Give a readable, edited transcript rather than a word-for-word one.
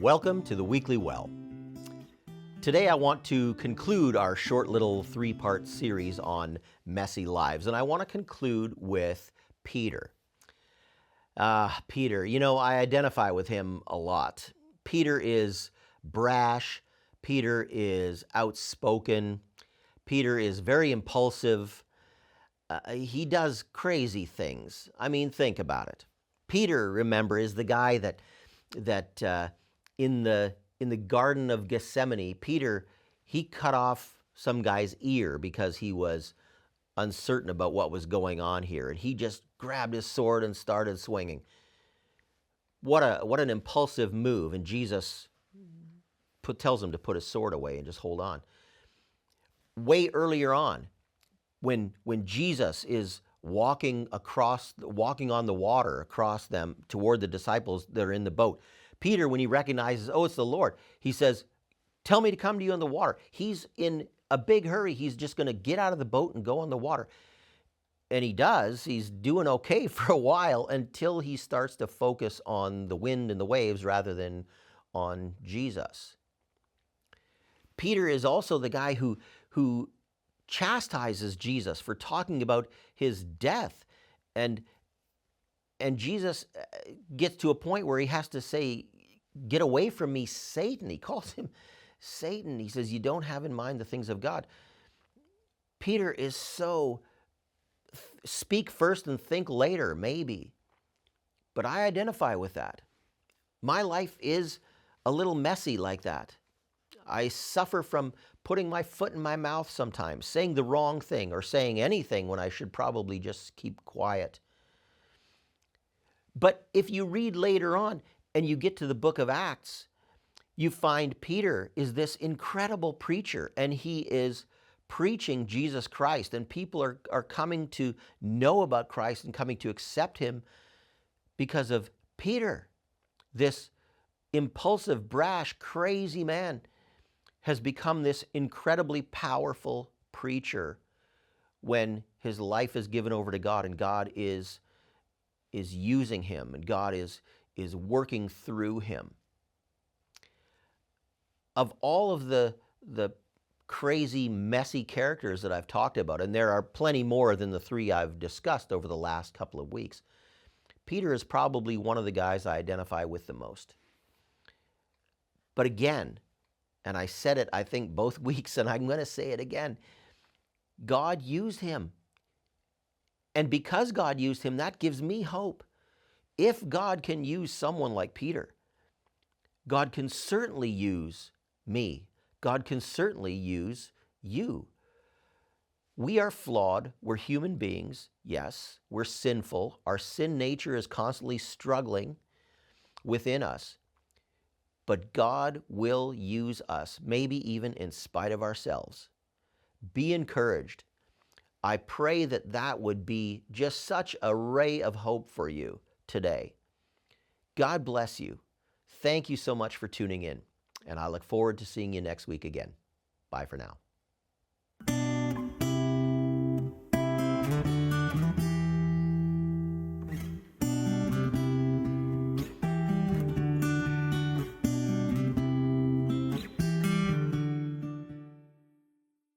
Welcome to the Weekly Well. Today I want to conclude our short little three-part series on messy lives, and I want to conclude with Peter. Peter, I identify with him a lot. Peter is brash. Peter is outspoken. Peter is very impulsive. He does crazy things. I mean, think about it. Peter, remember, is the guy that in the Garden of Gethsemane, Peter, he cut off some guy's ear because he was uncertain about what was going on here, and he just grabbed his sword and started swinging. What an impulsive move, and Jesus tells him to put his sword away and just hold on. Way earlier on, when Jesus is walking on the water across them toward the disciples that are in the boat, Peter, when he recognizes, it's the Lord, he says, "Tell me to come to you on the water." He's in a big hurry. He's just going to get out of the boat and go on the water. And he does. He's doing okay for a while until he starts to focus on the wind and the waves rather than on Jesus. Peter is also the guy who chastises Jesus for talking about his death. And Jesus gets to a point where he has to say, "Get away from me, Satan." He calls him Satan. He says, "You don't have in mind the things of God." Peter is so speak first and think later, maybe. But I identify with that. My life is a little messy like that. I suffer from putting my foot in my mouth sometimes, saying the wrong thing or saying anything when I should probably just keep quiet. But if you read later on and you get to the book of Acts, you find Peter is this incredible preacher, and he is preaching Jesus Christ, and people are coming to know about Christ and coming to accept him because of Peter. This impulsive, brash, crazy man has become this incredibly powerful preacher when his life is given over to God, and God is using him, and God is working through him. Of all of the crazy, messy characters that I've talked about, and there are plenty more than the three I've discussed over the last couple of weeks, Peter is probably one of the guys I identify with the most. But again, and I said it, I think, both weeks, and I'm going to say it again, God used him. And because God used him, that gives me hope. If God can use someone like Peter, God can certainly use me. God can certainly use you. We are flawed. We're human beings. Yes, we're sinful. Our sin nature is constantly struggling within us. But God will use us, maybe even in spite of ourselves. Be encouraged. I pray that would be just such a ray of hope for you today. God bless you. Thank you so much for tuning in, and I look forward to seeing you next week again. Bye for now.